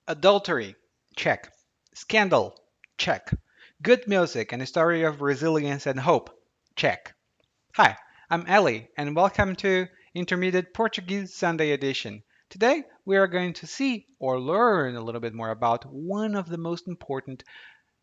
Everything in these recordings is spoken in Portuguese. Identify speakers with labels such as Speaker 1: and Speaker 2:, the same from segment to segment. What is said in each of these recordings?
Speaker 1: Adultery, check. Scandal, check. Good music and a story of resilience and hope, check. Hi, I'm Ellie, and welcome to Intermediate Portuguese Sunday Edition. Today, we are going to see or learn a little bit more about one of the most important,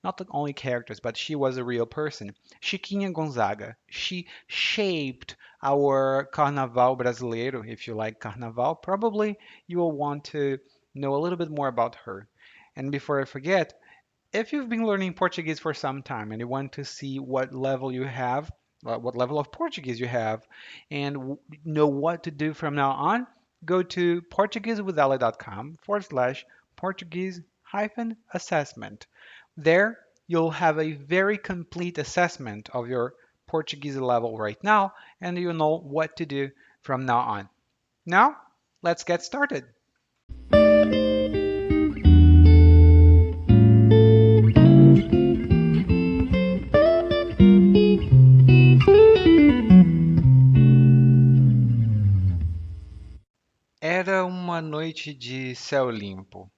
Speaker 1: not the only characters, but she was a real person, Chiquinha Gonzaga. She shaped our Carnaval Brasileiro. If you like Carnaval, probably you will want to know a little bit more about her. And before I forget, if you've been learning Portuguese for some time and you want to see what level you have, what level of Portuguese you have, and know what to do from now on, go to portuguesewithali.com/ Portuguese hyphen assessment. There, you'll have a very complete assessment of your Portuguese level right now, and you'll know what to do from now on. Now, let's get started. Era uma noite de céu limpo.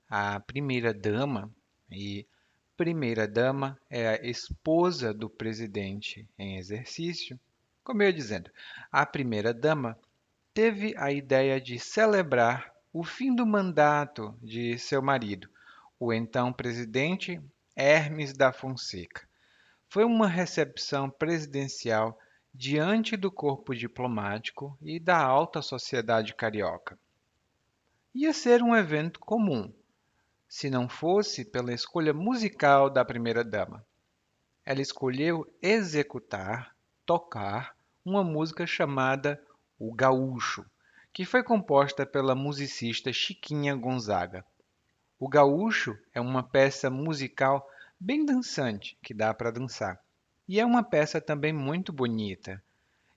Speaker 1: A primeira-dama, e primeira-dama é a esposa do presidente em exercício, como eu ia dizendo, a primeira-dama teve a ideia de celebrar o fim do mandato de seu marido, o então presidente Hermes da Fonseca. Foi uma recepção presidencial diante do corpo diplomático e da alta sociedade carioca. Ia ser um evento comum, se não fosse pela escolha musical da primeira-dama. Ela escolheu executar, tocar, uma música chamada O Gaúcho, que foi composta pela musicista Chiquinha Gonzaga. O Gaúcho é uma peça musical bem dançante, que dá para dançar. E é uma peça também muito bonita.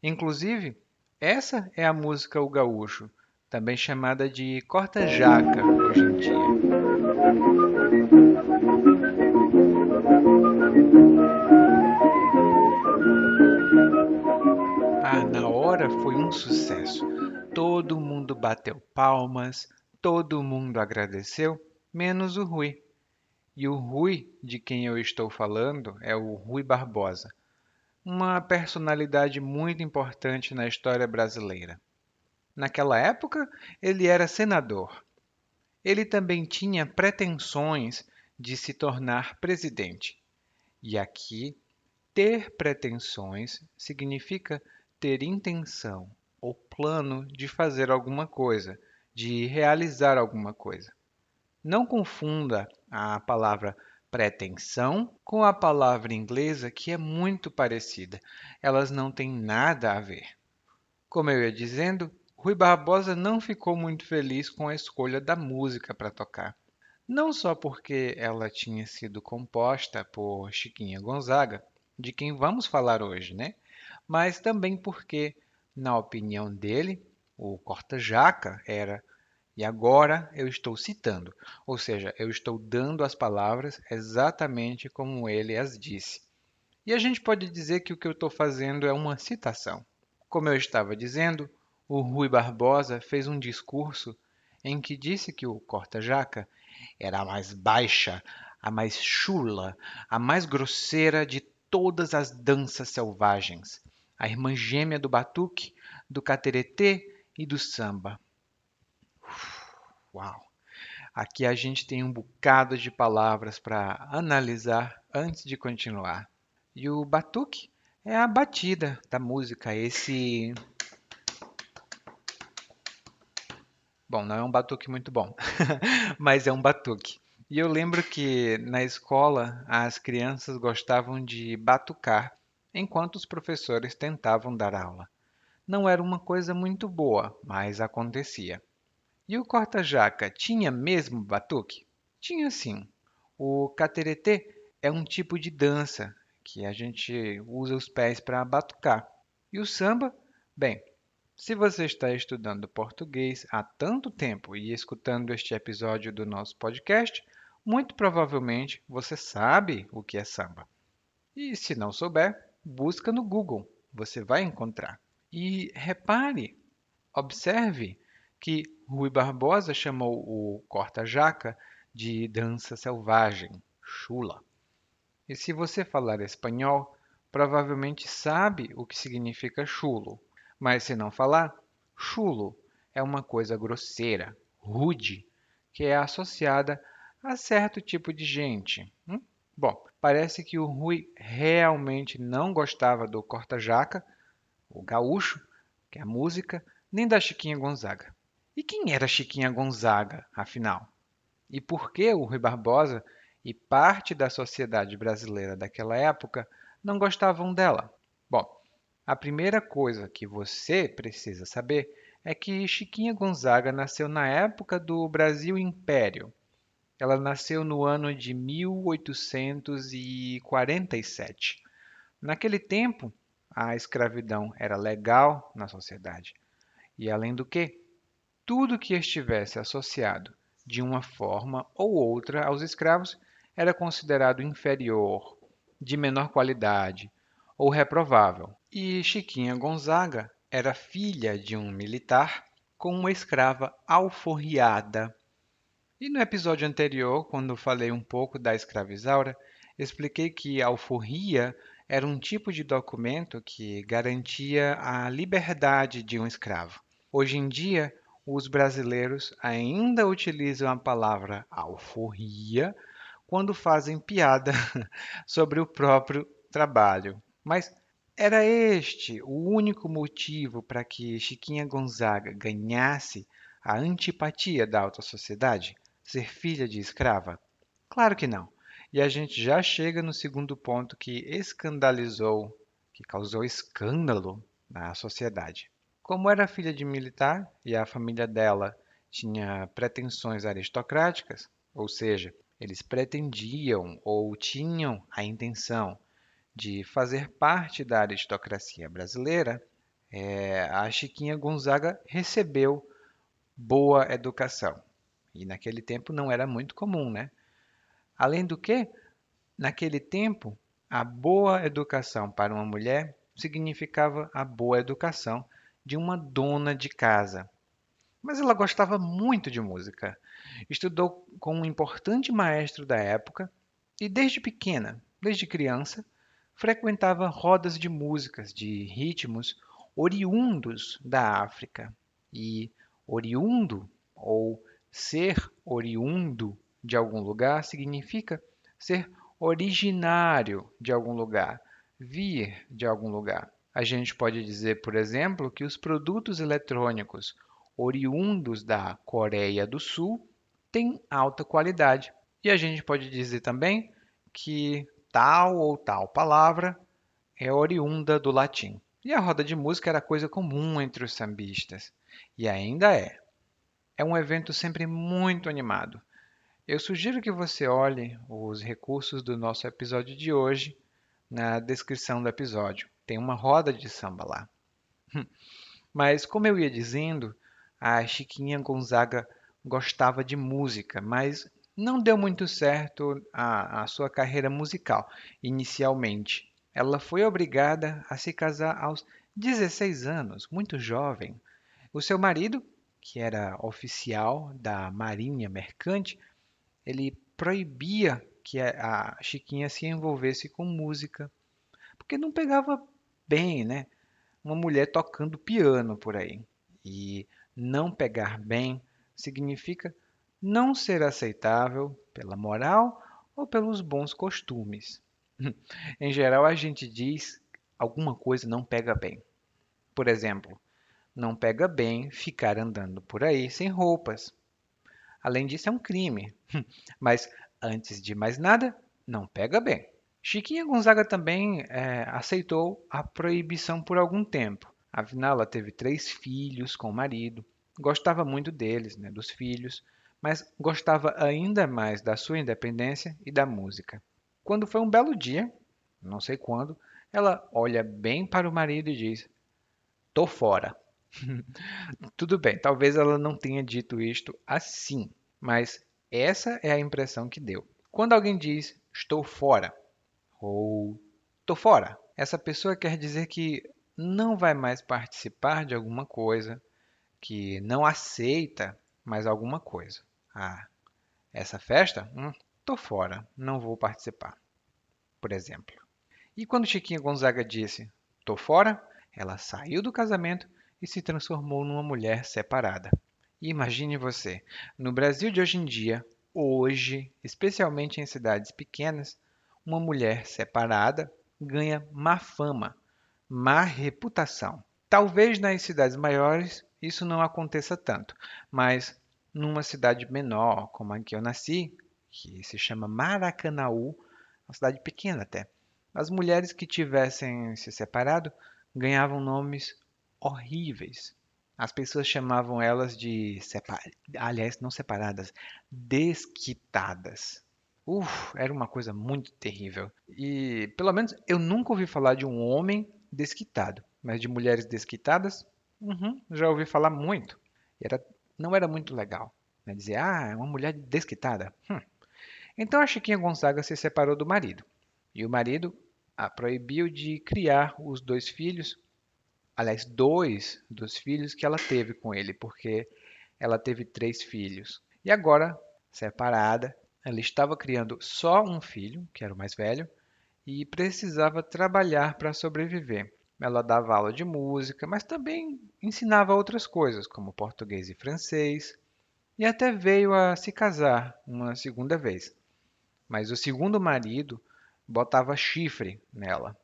Speaker 1: Inclusive, essa é a música O Gaúcho, também chamada de corta-jaca hoje em dia. Ah, na hora foi um sucesso. Todo mundo bateu palmas, todo mundo agradeceu, menos o Rui. E o Rui, de quem eu estou falando, é o Rui Barbosa, uma personalidade muito importante na história brasileira. Naquela época, ele era senador. Ele também tinha pretensões de se tornar presidente. E aqui, ter pretensões significa ter intenção ou plano de fazer alguma coisa, de realizar alguma coisa. Não confunda a palavra pretensão com a palavra inglesa, que é muito parecida. Elas não têm nada a ver. Como eu ia dizendo, Rui Barbosa não ficou muito feliz com a escolha da música para tocar. Não só porque ela tinha sido composta por Chiquinha Gonzaga, de quem vamos falar hoje, né? Mas também porque, na opinião dele, o corta-jaca era, e agora eu estou citando, ou seja, eu estou dando as palavras exatamente como ele as disse. E a gente pode dizer que o que eu estou fazendo é uma citação. Como eu estava dizendo, o Rui Barbosa fez um discurso em que disse que o corta-jaca era a mais baixa, a mais chula, a mais grosseira de todas as danças selvagens, a irmã gêmea do batuque, do cateretê e do samba. Uau! Aqui a gente tem um bocado de palavras para analisar antes de continuar. E o batuque é a batida da música, esse. Bom, não é um batuque muito bom, mas é um batuque. E eu lembro que na escola as crianças gostavam de batucar enquanto os professores tentavam dar aula. Não era uma coisa muito boa, mas acontecia. E o corta-jaca tinha mesmo batuque? Tinha sim. O cateretê é um tipo de dança que a gente usa os pés para batucar. E o samba? Bem, se você está estudando português há tanto tempo e escutando este episódio do nosso podcast, muito provavelmente você sabe o que é samba. E se não souber, busca no Google, você vai encontrar. E repare, observe que Rui Barbosa chamou o corta-jaca de dança selvagem, chula. E se você falar espanhol, provavelmente sabe o que significa chulo. Mas se não falar, chulo é uma coisa grosseira, rude, que é associada a certo tipo de gente. Bom, parece que o Rui realmente não gostava do corta-jaca, o gaúcho, que é a música, nem da Chiquinha Gonzaga. E quem era Chiquinha Gonzaga, afinal? E por que o Rui Barbosa e parte da sociedade brasileira daquela época não gostavam dela? Bom, a primeira coisa que você precisa saber é que Chiquinha Gonzaga nasceu na época do Brasil Império. Ela nasceu no ano de 1847. Naquele tempo, a escravidão era legal na sociedade. E além do que, tudo que estivesse associado de uma forma ou outra aos escravos era considerado inferior, de menor qualidade ou reprovável. E Chiquinha Gonzaga era filha de um militar com uma escrava alforriada. E no episódio anterior, quando falei um pouco da escravizaura, expliquei que a alforria era um tipo de documento que garantia a liberdade de um escravo. Hoje em dia, os brasileiros ainda utilizam a palavra alforria quando fazem piada sobre o próprio trabalho. Mas era este o único motivo para que Chiquinha Gonzaga ganhasse a antipatia da alta sociedade? Ser filha de escrava? Claro que não. E a gente já chega no segundo ponto que escandalizou, que causou escândalo na sociedade. Como era filha de militar e a família dela tinha pretensões aristocráticas, ou seja, eles pretendiam ou tinham a intenção de fazer parte da aristocracia brasileira, a Chiquinha Gonzaga recebeu boa educação. E naquele tempo não era muito comum, né? Além do que, naquele tempo, a boa educação para uma mulher significava a boa educação de uma dona de casa. Mas ela gostava muito de música. Estudou com um importante maestro da época e desde pequena, desde criança, frequentava rodas de músicas de ritmos oriundos da África. E oriundo ou ser oriundo de algum lugar significa ser originário de algum lugar, vir de algum lugar. A gente pode dizer, por exemplo, que os produtos eletrônicos oriundos da Coreia do Sul têm alta qualidade. E a gente pode dizer também que tal ou tal palavra é oriunda do latim. E a roda de música era coisa comum entre os sambistas. E ainda é. É um evento sempre muito animado. Eu sugiro que você olhe os recursos do nosso episódio de hoje na descrição do episódio. Tem uma roda de samba lá. Mas, como eu ia dizendo, a Chiquinha Gonzaga gostava de música, mas não deu muito certo a sua carreira musical inicialmente. Ela foi obrigada a se casar aos 16 anos, muito jovem. O seu marido, que era oficial da Marinha Mercante, ele proibia que a Chiquinha se envolvesse com música, porque não pegava bem, né? Uma mulher tocando piano por aí. E não pegar bem significa não ser aceitável pela moral ou pelos bons costumes. Em geral, a gente diz alguma coisa não pega bem. Por exemplo, não pega bem ficar andando por aí sem roupas. Além disso, é um crime. Mas, antes de mais nada, não pega bem. Chiquinha Gonzaga também aceitou a proibição por algum tempo. Afinal, ela teve 3 filhos com o marido, gostava muito deles, né, dos filhos, mas gostava ainda mais da sua independência e da música. Quando foi um belo dia, não sei quando, ela olha bem para o marido e diz: Tô fora. Tudo bem, talvez ela não tenha dito isto assim, mas essa é a impressão que deu. Quando alguém diz estou fora, ou tô fora. Essa pessoa quer dizer que não vai mais participar de alguma coisa, que não aceita mais alguma coisa. Ah, Essa festa? Tô fora, não vou participar, por exemplo. E quando Chiquinha Gonzaga disse, tô fora, ela saiu do casamento e se transformou numa mulher separada. E imagine você, no Brasil de hoje em dia, hoje, especialmente em cidades pequenas, uma mulher separada ganha má fama, má reputação. Talvez nas cidades maiores isso não aconteça tanto, mas numa cidade menor, como a que eu nasci, que se chama Maracanaú, uma cidade pequena até, as mulheres que tivessem se separado ganhavam nomes horríveis. As pessoas chamavam elas de, aliás, não separadas, desquitadas. Era uma coisa muito terrível. E, pelo menos, eu nunca ouvi falar de um homem desquitado, mas de mulheres desquitadas, já ouvi falar muito. Era, não era muito legal, né? Dizer, é uma mulher desquitada. Então a Chiquinha Gonzaga se separou do marido. E o marido a proibiu de criar os dois filhos, aliás, dois dos filhos que ela teve com ele, porque ela teve três filhos. E agora, separada, ela estava criando só um filho, que era o mais velho, e precisava trabalhar para sobreviver. Ela dava aula de música, mas também ensinava outras coisas, como português e francês, e até veio a se casar uma segunda vez. Mas o segundo marido botava chifre nela.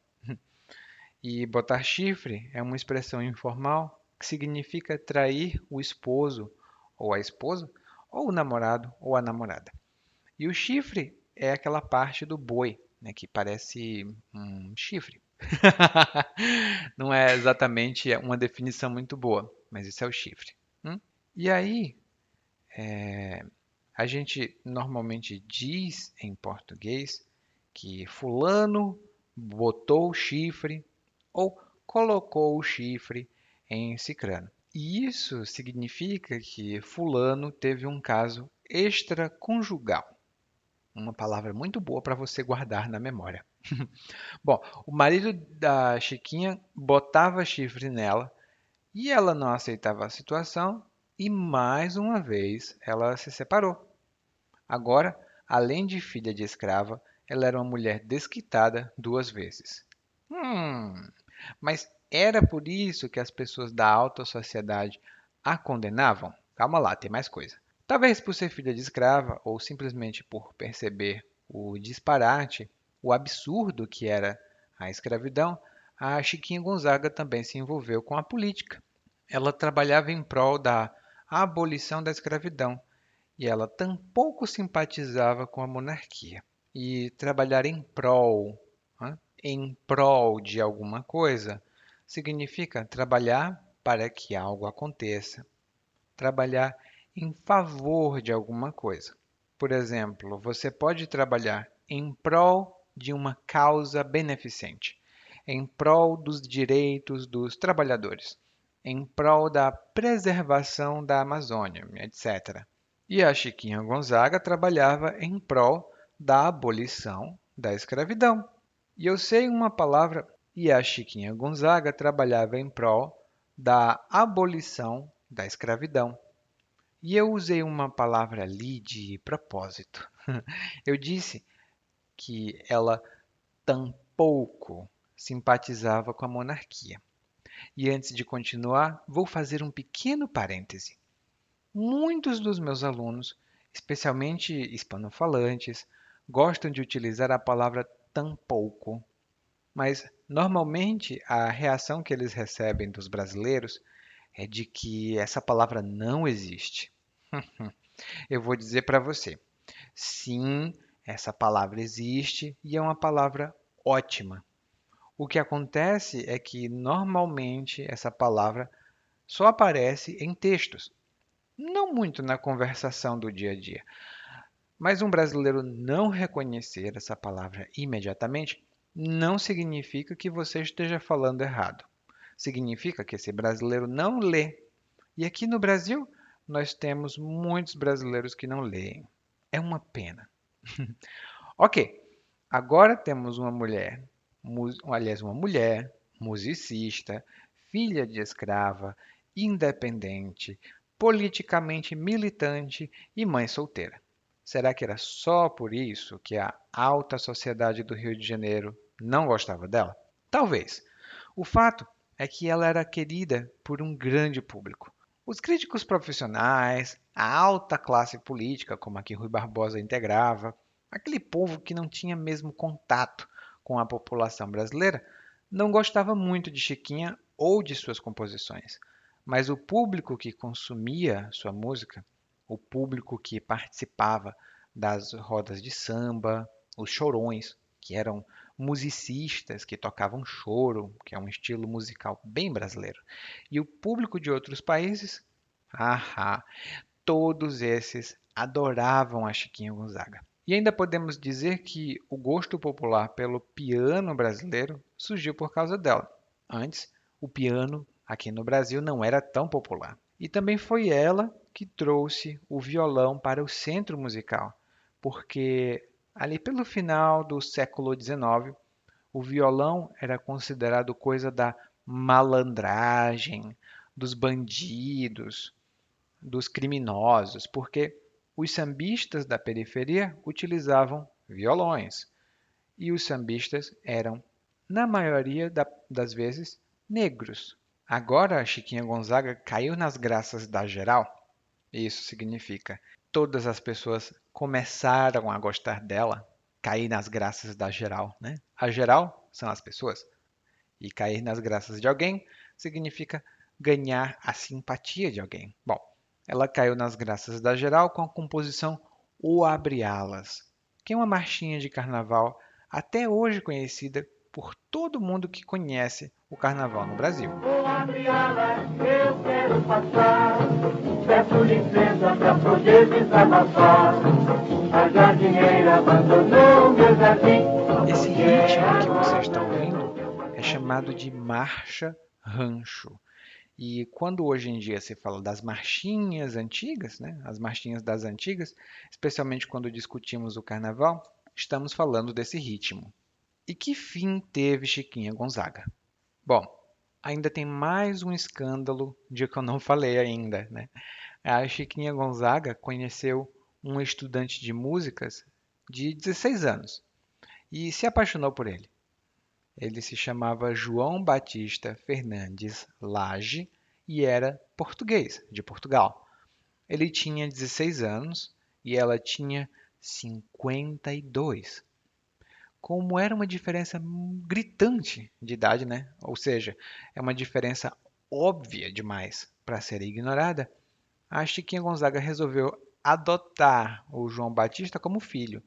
Speaker 1: E botar chifre é uma expressão informal que significa trair o esposo ou a esposa, ou o namorado ou a namorada. E o chifre é aquela parte do boi, né, que parece um chifre. Não é exatamente uma definição muito boa, mas isso é o chifre. E aí, a gente normalmente diz em português que fulano botou o chifre ou colocou o chifre em cicrano. E isso significa que fulano teve um caso extraconjugal. Uma palavra muito boa para você guardar na memória. Bom, o marido da Chiquinha botava chifre nela e ela não aceitava a situação e mais uma vez ela se separou. Agora, além de filha de escrava, ela era uma mulher desquitada duas vezes. Hum, mas era por isso que as pessoas da alta sociedade a condenavam? Calma lá, tem mais coisa. Talvez por ser filha de escrava ou simplesmente por perceber o disparate, o absurdo que era a escravidão, a Chiquinha Gonzaga também se envolveu com a política. Ela trabalhava em prol da abolição da escravidão e ela tampouco simpatizava com a monarquia. E trabalhar em prol de alguma coisa, significa trabalhar para que algo aconteça, trabalhar em favor de alguma coisa. Por exemplo, você pode trabalhar em prol de uma causa beneficente, em prol dos direitos dos trabalhadores, em prol da preservação da Amazônia, etc. E a Chiquinha Gonzaga trabalhava em prol da abolição da escravidão. E eu sei uma palavra, e a Chiquinha Gonzaga trabalhava em prol da abolição da escravidão. E eu usei uma palavra ali de propósito. Eu disse que ela tampouco simpatizava com a monarquia. E antes de continuar, vou fazer um pequeno parêntese. Muitos dos meus alunos, especialmente hispanofalantes, gostam de utilizar a palavra tampouco, mas normalmente a reação que eles recebem dos brasileiros é de que essa palavra não existe. Eu vou dizer para você, sim, essa palavra existe e é uma palavra ótima. O que acontece é que normalmente essa palavra só aparece em textos, não muito na conversação do dia a dia. Mas um brasileiro não reconhecer essa palavra imediatamente não significa que você esteja falando errado. Significa que esse brasileiro não lê. E aqui no Brasil, nós temos muitos brasileiros que não leem. É uma pena. Ok, agora temos uma mulher, aliás, uma mulher musicista, filha de escrava, independente, politicamente militante e mãe solteira. Será que era só por isso que a alta sociedade do Rio de Janeiro não gostava dela? Talvez. O fato é que ela era querida por um grande público. Os críticos profissionais, a alta classe política, como a que Rui Barbosa integrava, aquele povo que não tinha mesmo contato com a população brasileira, não gostava muito de Chiquinha ou de suas composições. Mas o público que consumia sua música, o público que participava das rodas de samba, os chorões, que eram musicistas que tocavam choro, que é um estilo musical bem brasileiro, e o público de outros países, ah, todos esses adoravam a Chiquinha Gonzaga. E ainda podemos dizer que o gosto popular pelo piano brasileiro surgiu por causa dela. Antes, o piano aqui no Brasil não era tão popular. E também foi ela que trouxe o violão para o centro musical, porque ali pelo final do século XIX, o violão era considerado coisa da malandragem, dos bandidos, dos criminosos, porque os sambistas da periferia utilizavam violões e os sambistas eram, na maioria das vezes, negros. Agora a Chiquinha Gonzaga caiu nas graças da geral. Isso significa todas as pessoas começaram a gostar dela, cair nas graças da geral, né? A geral são as pessoas. E cair nas graças de alguém significa ganhar a simpatia de alguém. Bom, ela caiu nas graças da geral com a composição O Abre Alas, que é uma marchinha de carnaval até hoje conhecida por todo mundo que conhece o carnaval no Brasil.
Speaker 2: Vou abrir alas, eu quero passar. Peço licença pra poder desabafar. A jardineira abandonou meu jardim.
Speaker 1: Esse ritmo que vocês estão ouvindo é chamado de marcha rancho. E quando hoje em dia se fala das marchinhas antigas, né, as marchinhas das antigas, especialmente quando discutimos o carnaval, estamos falando desse ritmo. E que fim teve Chiquinha Gonzaga? Bom, ainda tem mais um escândalo de que eu não falei ainda, né? A Chiquinha Gonzaga conheceu um estudante de músicas de 16 anos e se apaixonou por ele. Ele se chamava João Batista Fernandes Lage e era português, de Portugal. Ele tinha 16 anos e ela tinha 52. Como era uma diferença gritante de idade, né? Ou seja, é uma diferença óbvia demais para ser ignorada, a Chiquinha Gonzaga resolveu adotar o João Batista como filho,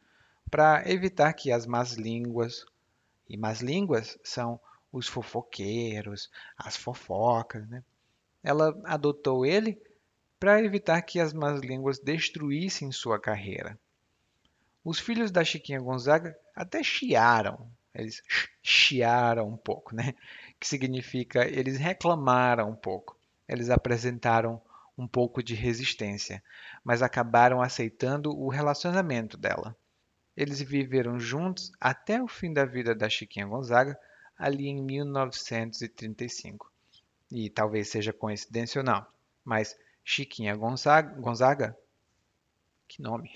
Speaker 1: para evitar que as más línguas, e más línguas são os fofoqueiros, as fofocas, né? Ela adotou ele para evitar que as más línguas destruíssem sua carreira. Os filhos da Chiquinha Gonzaga até chiaram, eles chiaram um pouco, né? Que significa eles reclamaram um pouco, eles apresentaram um pouco de resistência, mas acabaram aceitando o relacionamento dela. Eles viveram juntos até o fim da vida da Chiquinha Gonzaga, ali em 1935. E talvez seja coincidência ou não, mas Chiquinha Gonzaga, que nome?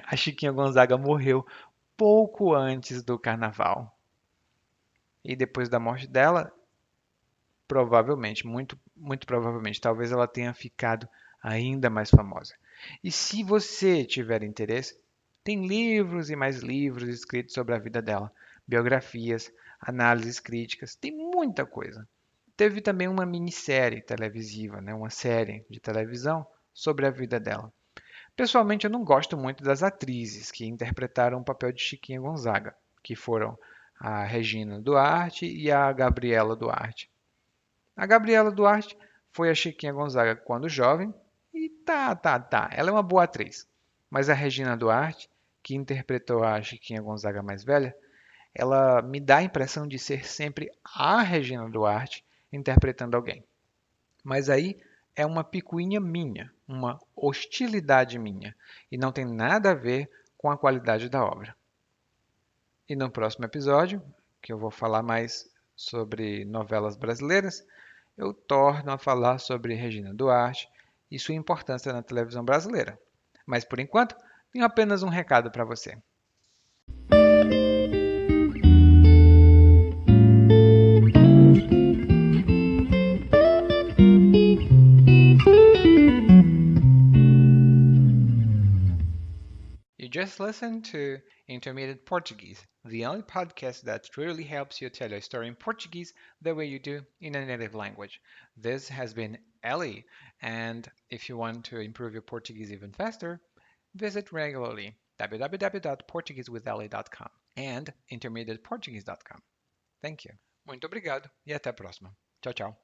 Speaker 1: A Chiquinha Gonzaga morreu pouco antes do carnaval. E depois da morte dela, provavelmente, muito provavelmente, talvez ela tenha ficado ainda mais famosa. E se você tiver interesse, tem livros e mais livros escritos sobre a vida dela, biografias, análises críticas, tem muita coisa. Teve também uma minissérie televisiva, né, uma série de televisão sobre a vida dela. Pessoalmente, eu não gosto muito das atrizes que interpretaram o papel de Chiquinha Gonzaga, que foram a Regina Duarte e a Gabriela Duarte. A Gabriela Duarte foi a Chiquinha Gonzaga quando jovem e tá. Ela é uma boa atriz. Mas a Regina Duarte, que interpretou a Chiquinha Gonzaga mais velha, ela me dá a impressão de ser sempre a Regina Duarte interpretando alguém. Mas aí é uma picuinha minha, uma hostilidade minha, e não tem nada a ver com a qualidade da obra. E no próximo episódio, que eu vou falar mais sobre novelas brasileiras, eu torno a falar sobre Regina Duarte e sua importância na televisão brasileira. Mas por enquanto, Tenho apenas um recado para você. You just listened to Intermediate Portuguese, the only podcast that truly helps you tell your story in Portuguese the way you do in a native language. This has been Ellie, and if you want to improve your Portuguese even faster, visit regularly www.portuguesewithellie.com and intermediateportuguese.com. Thank you. Muito obrigado e até a próxima. Tchau, tchau.